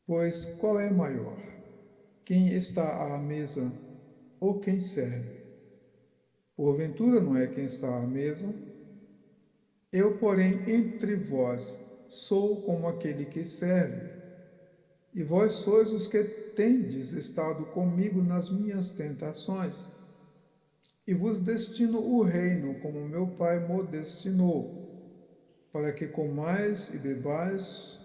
Pois qual é maior? Quem está à mesa ou quem serve? Porventura não é quem está à mesa? Eu, porém, entre vós sou como aquele que serve, e vós sois os que tendes estado comigo nas minhas tentações, e vos destino o reino como meu Pai mo destinou, para que comais e bebais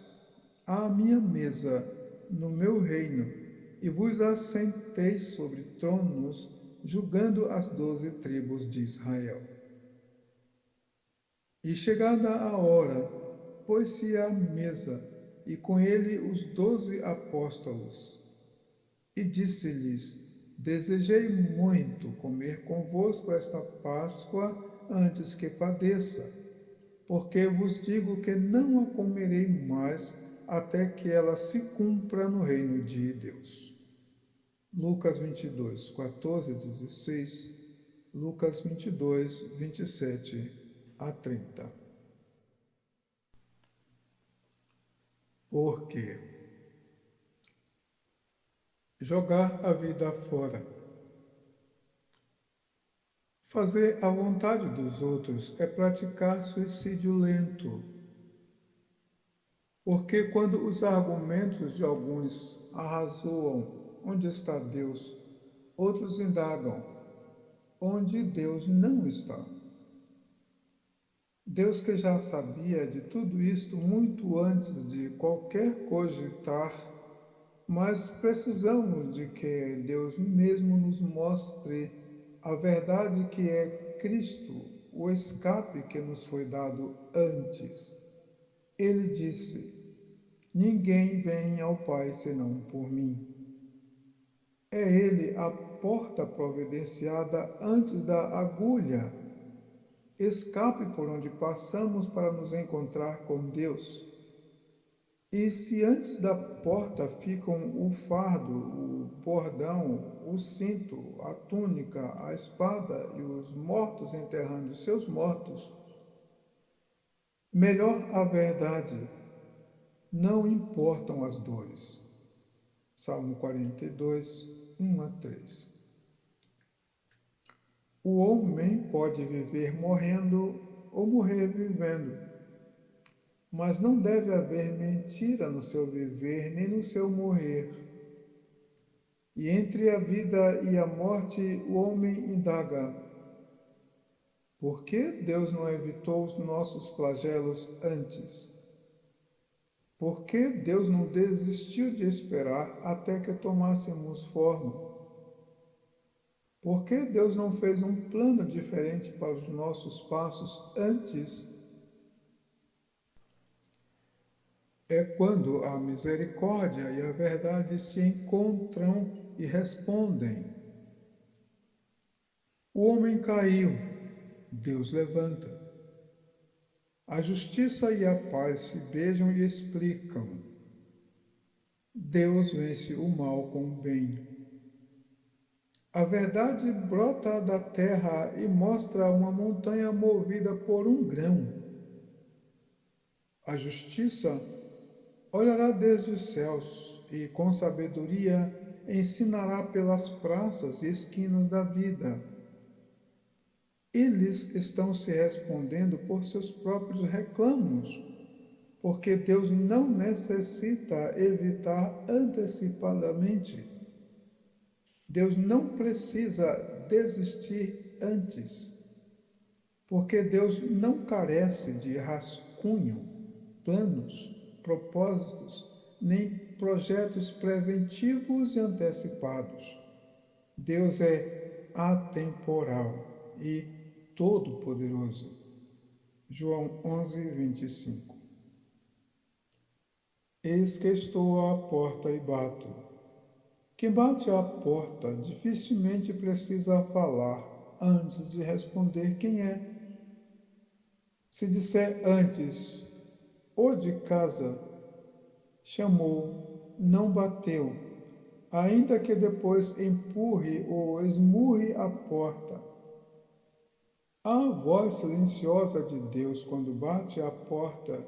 à minha mesa no meu reino, e vos assenteis sobre tronos, julgando as 12 tribos de Israel. E chegada a hora, pôs-se à mesa, e com ele os 12 apóstolos. E disse-lhes: Desejei muito comer convosco esta Páscoa antes que padeça, porque vos digo que não a comerei mais até que ela se cumpra no reino de Deus. Lucas 22, 14 a 16, Lucas 22, 27 a 30. Porque jogar a vida fora. Fazer a vontade dos outros é praticar suicídio lento, porque quando os argumentos de alguns arrazoam onde está Deus, outros indagam onde Deus não está. Deus que já sabia de tudo isto muito antes de qualquer cogitar, mas precisamos de que Deus mesmo nos mostre a verdade que é Cristo, o escape que nos foi dado antes. Ele disse: Ninguém vem ao Pai senão por mim. É Ele a porta providenciada antes da agulha, escape por onde passamos para nos encontrar com Deus. E se antes da porta ficam o fardo, o bordão, o cinto, a túnica, a espada e os mortos enterrando seus mortos, melhor a verdade, não importam as dores. Salmo 42, 1 a 3. O homem pode viver morrendo ou morrer vivendo, mas não deve haver mentira no seu viver nem no seu morrer. E entre a vida e a morte o homem indaga: por que Deus não evitou os nossos flagelos antes? Por que Deus não desistiu de esperar até que tomássemos forma? Por que Deus não fez um plano diferente para os nossos passos antes? É quando a misericórdia e a verdade se encontram e respondem. O homem caiu, Deus levanta. A justiça e a paz se beijam e explicam. Deus vence o mal com o bem. A verdade brota da terra e mostra uma montanha movida por um grão. A justiça olhará desde os céus e, com sabedoria, ensinará pelas praças e esquinas da vida. Eles estão se respondendo por seus próprios reclamos, porque Deus não necessita evitar antecipadamente. Deus não precisa desistir antes, porque Deus não carece de rascunho, planos, propósitos, nem projetos preventivos e antecipados. Deus é atemporal e todo-poderoso. João 11, 25. Eis que estou à porta e bato. Quem bate à porta dificilmente precisa falar antes de responder quem é. Se disser antes, ou de casa, chamou, não bateu, ainda que depois empurre ou esmurre a porta. A voz silenciosa de Deus quando bate à porta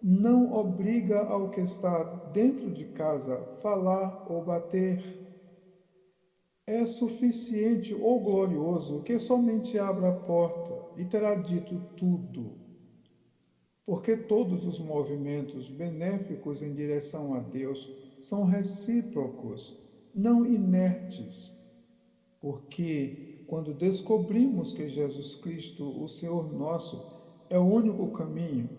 não obriga ao que está dentro de casa falar ou bater. É suficiente ou glorioso que somente abra a porta e terá dito tudo, porque todos os movimentos benéficos em direção a Deus são recíprocos, não inertes, porque quando descobrimos que Jesus Cristo, o Senhor nosso, é o único caminho,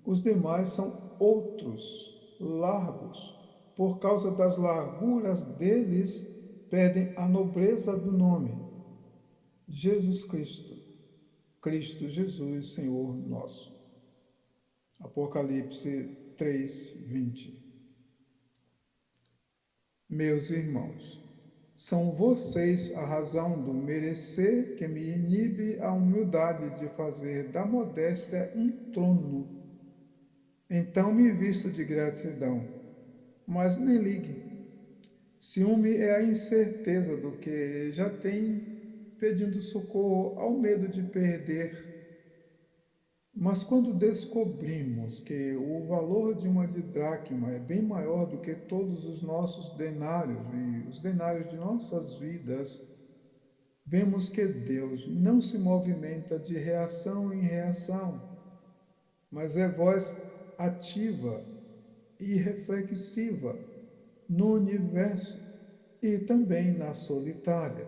os demais são outros, largos. Por causa das larguras deles, perdem a nobreza do nome. Jesus Cristo, Cristo Jesus, Senhor nosso. Apocalipse 3:20. Meus irmãos, são vocês a razão do merecer que me inibe a humildade de fazer da modéstia um trono. Então me visto de gratidão, mas nem ligue. Ciúme é a incerteza do que já tem, pedindo socorro ao medo de perder. Mas quando descobrimos que o valor de uma didracma é bem maior do que todos os nossos denários e os denários de nossas vidas, vemos que Deus não se movimenta de reação em reação, mas é voz ativa e reflexiva no universo e também na solitária.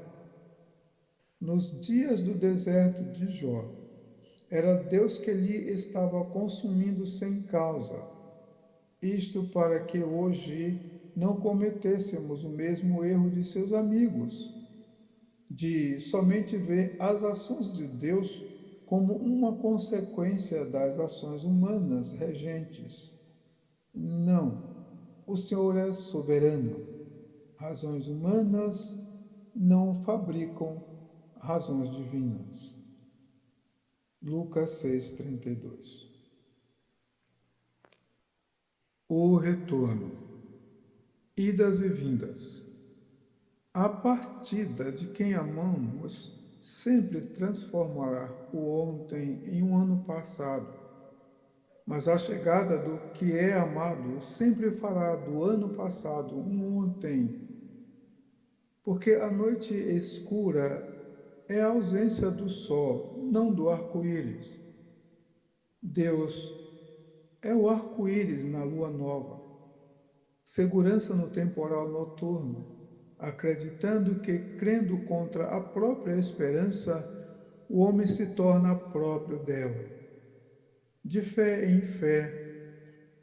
Nos dias do deserto de Jó, era Deus que lhe estava consumindo sem causa. Isto para que hoje não cometêssemos o mesmo erro de seus amigos, de somente ver as ações de Deus como uma consequência das ações humanas regentes. Não, o Senhor é soberano. Razões humanas não fabricam razões divinas. Lucas 6:32. O retorno. Idas e vindas. A partida de quem amamos sempre transformará o ontem em um ano passado, mas a chegada do que é amado sempre fará do ano passado um ontem, porque a noite escura é a ausência do sol, não do arco-íris. Deus é o arco-íris na lua nova, segurança no temporal noturno, acreditando que, crendo contra a própria esperança, o homem se torna próprio dela. De fé em fé,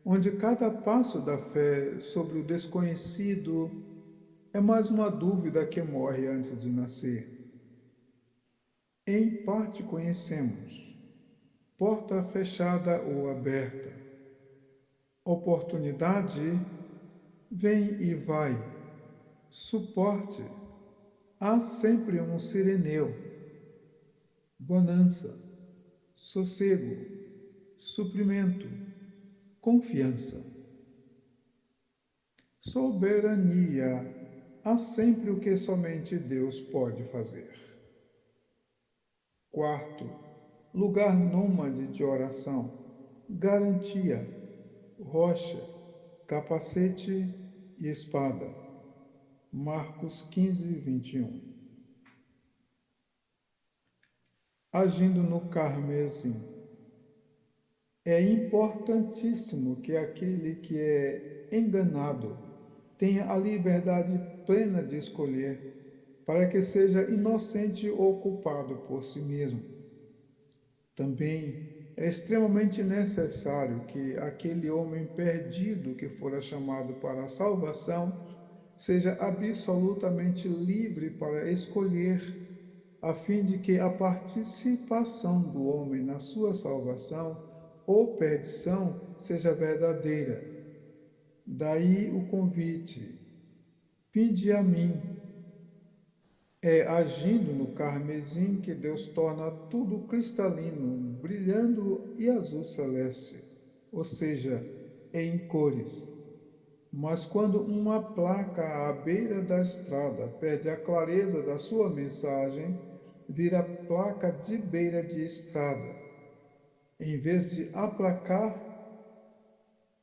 onde cada passo da fé sobre o desconhecido é mais uma dúvida que morre antes de nascer. Em parte conhecemos, porta fechada ou aberta, oportunidade vem e vai, suporte, há sempre um sireneu, bonança, sossego, suprimento, confiança, soberania, há sempre o que somente Deus pode fazer. Quarto, lugar nômade de oração, garantia, rocha, capacete e espada. Marcos 15:21. Agindo no carmesim. É importantíssimo que aquele que é enganado tenha a liberdade plena de escolher, para que seja inocente ou culpado por si mesmo. Também é extremamente necessário que aquele homem perdido que fora chamado para a salvação seja absolutamente livre para escolher, a fim de que a participação do homem na sua salvação ou perdição seja verdadeira. Daí o convite: vinde a mim. É agindo no carmesim que Deus torna tudo cristalino, brilhando e azul celeste, ou seja, em cores. Mas quando uma placa à beira da estrada perde a clareza da sua mensagem, vira placa de beira de estrada. Em vez de aplacar,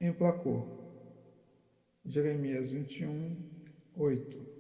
emplacou. Jeremias 21, 8.